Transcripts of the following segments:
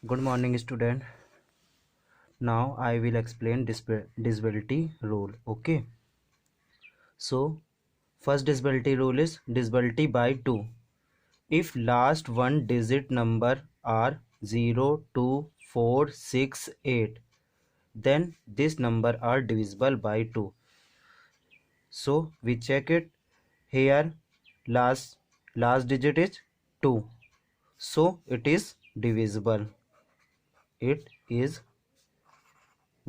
Good morning, student. Now I will explain divisibility rule. Okay. So first divisibility rule is divisibility by 2. If last one digit number are 0, 2, 4, 6, 8, then this number are divisible by 2. So we check it. Here last digit is 2. So it is divisible. It is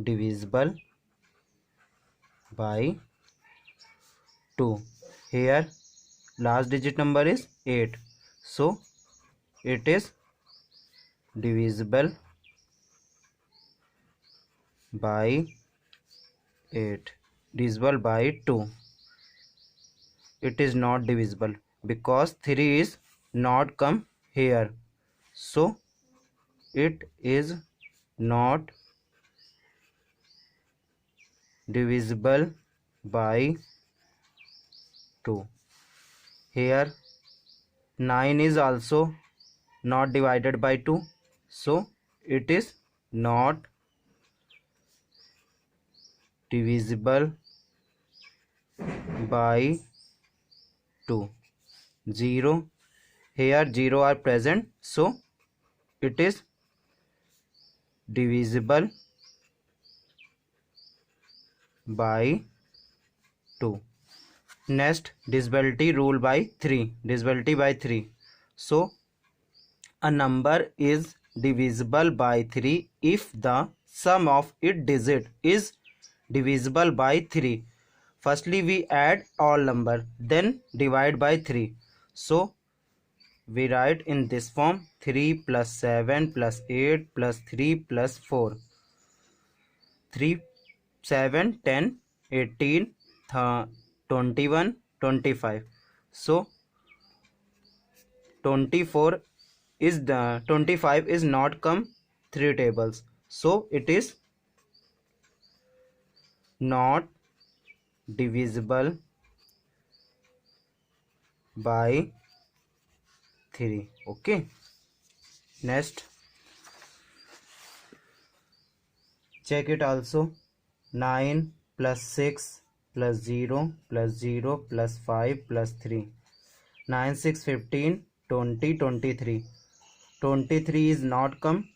divisible by 2. Here last digit number is 8, so it is divisible by 8. Divisible by 2. It is not divisible because 3 is not come here, so it is not divisible by 2. Here 9 is also not divided by 2, so it is not divisible by 2. 0, here 0 are present, so it is divisible by 2. Next, divisibility rule by 3. Divisibility by 3. So a number is divisible by 3 if the sum of its digit is divisible by 3. Firstly we add all number, then divide by 3. So we write in this form: 3 plus 7 plus 8 plus 3 plus 4. 3, 7, 10, 18, 21, 25. So 24 is the 25 is not come 3 tables. So it is not divisible by 3. Okay. Next, check it also. 9 plus 6 plus 0 plus 0 plus 5 plus 3. 9, 6, 15, 20, 23. 23 is not come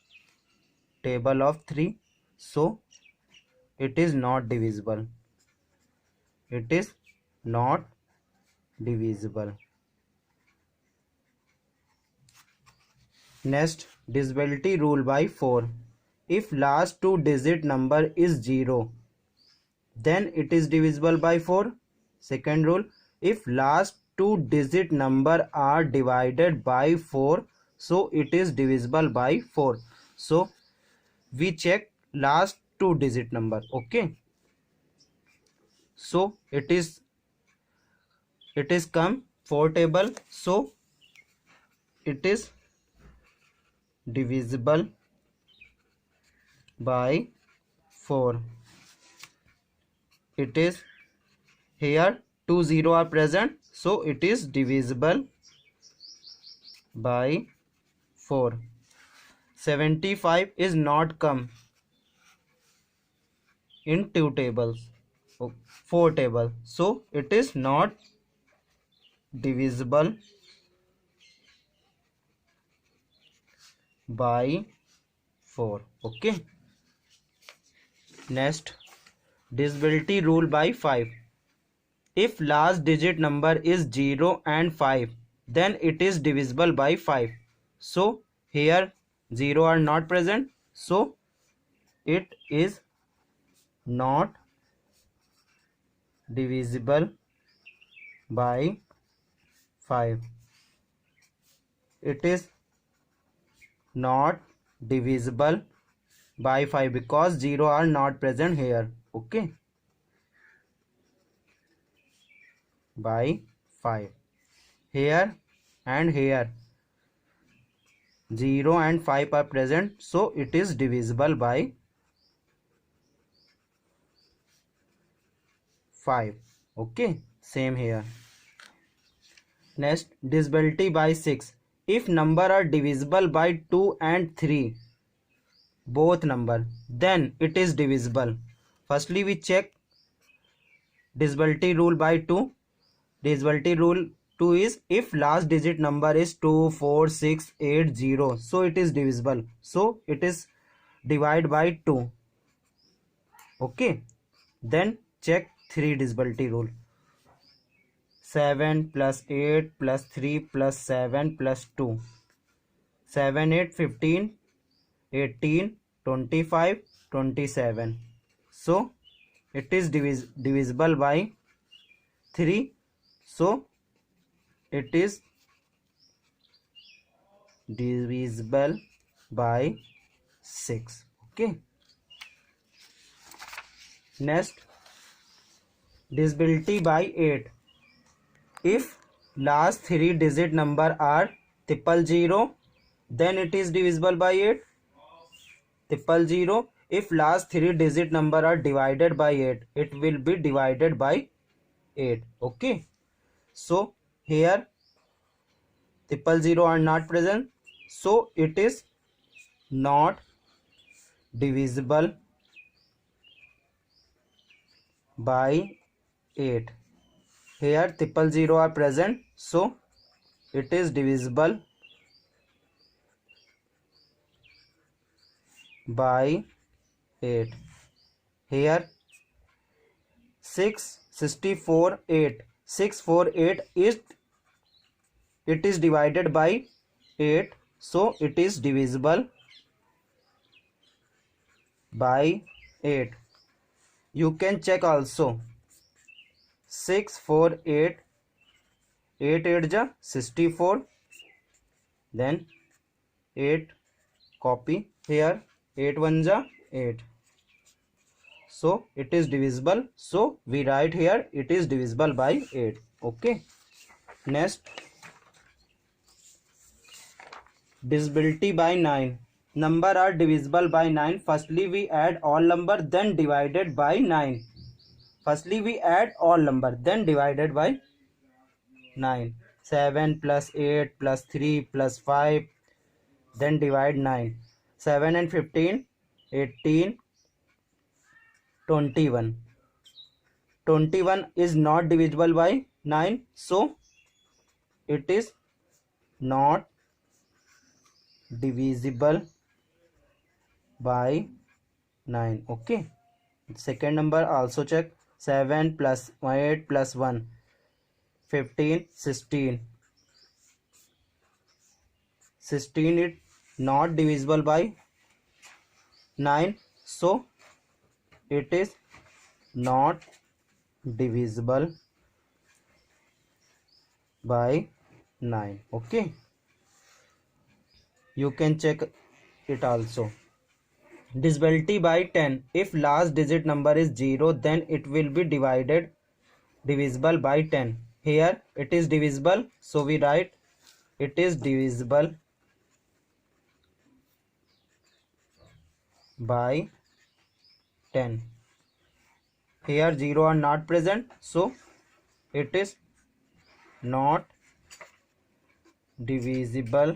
table of 3, so it is not divisible. It is not divisible. Next, divisibility rule by 4. If last two digit number is 0, then it is divisible by 4. Second rule, if last two digit number are divided by 4, so it is divisible by 4. So we check last two digit number. Okay, so it is come 4 table, so it is divisible by 4. It is here 2 0 are present, so it is divisible by 4. 75 is not come in 2 tables, 4 table, so it is not divisible by 4. Okay. Next, divisibility rule by 5. If last digit number is 0 and 5, then it is divisible by 5. So here 0 are not present, so it is not divisible by 5. It is not divisible by 5 because 0 are not present here. Okay, by 5. Here and here 0 and 5 are present, so it is divisible by 5. Okay, same here. Next, divisibility by 6. If number are divisible by 2 and 3, both number, then it is divisible. Firstly we check divisibility rule by 2. Divisibility rule 2 is if last digit number is 2, 4, 6, 8, 0, so it is divisible, so it is divide by 2. Okay, then check 3 divisibility rule. 7 plus 8 plus 3 plus 7 plus 2. 7, 8, 15, 18, 25, 27. So it is divisible by 3. So it is divisible by 6. Okay. Next, divisibility by 8. If last 3 digit number are 000, then it is divisible by 8. 000. If last 3 digit number are divided by 8, it will be divided by 8. Okay. So here 000 are not present, so it is not divisible by 8. Here 000 are present, so it is divisible by 8. Here 6, 64, 8. 6, 4, 8 is it is divided by 8, so it is divisible by 8. You can check also. 6, 4, 8. 8 8 ja 64. Then 8 copy here. 8 1 ja 8. So it is divisible. So we write here it is divisible by 8. Okay. Next, divisibility by 9. Number are divisible by 9. Firstly we add all number, then divided by 9. Firstly we add all number, then divided by 9. 7 plus 8 plus 3 plus 5, then divide 9. 7 and 15, 18, 21. 21 is not divisible by 9, so it is not divisible by 9. Okay. Second number also check. 7 plus 8 plus 1, 15, 16. 16 is not divisible by 9, so it is not divisible by 9. Okay. You can check it also. Divisibility by 10. If last digit number is 0, then it will be divisible by 10. Here it is divisible, so we write it is divisible by 10. Here 0 are not present, so it is not divisible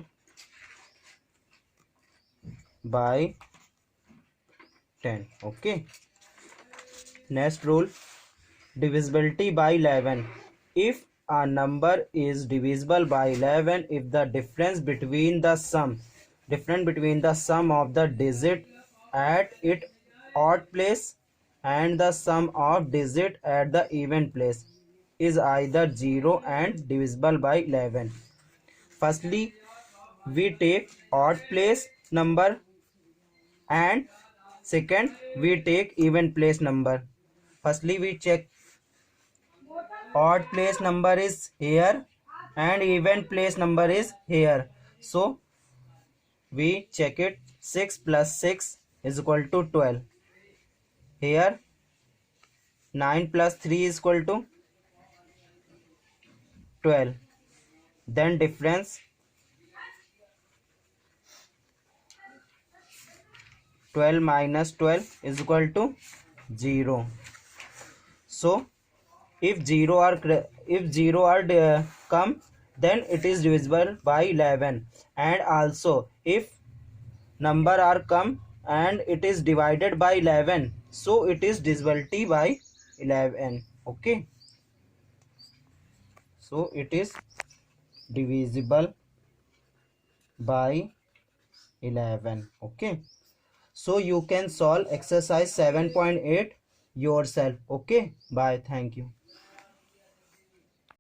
by 10. Okay. Next rule, divisibility by 11. If a number is divisible by 11, if the difference between the sum of the digit at its odd place and the sum of digit at the even place is either 0 and divisible by 11. Firstly, we take odd place number, and second we take even place number. Firstly we check odd place number is here and even place number is here, so we check it. 6 plus 6 is equal to 12. Here 9 plus 3 is equal to 12. Then difference 12 minus 12 is equal to 0. So if 0 are come, then it is divisible by 11. And also if number are come and it is divided by 11, so it is divisibility by 11. Okay, so it is divisible by 11. Okay, so you can solve exercise 7.8 yourself. Okay, bye, thank you.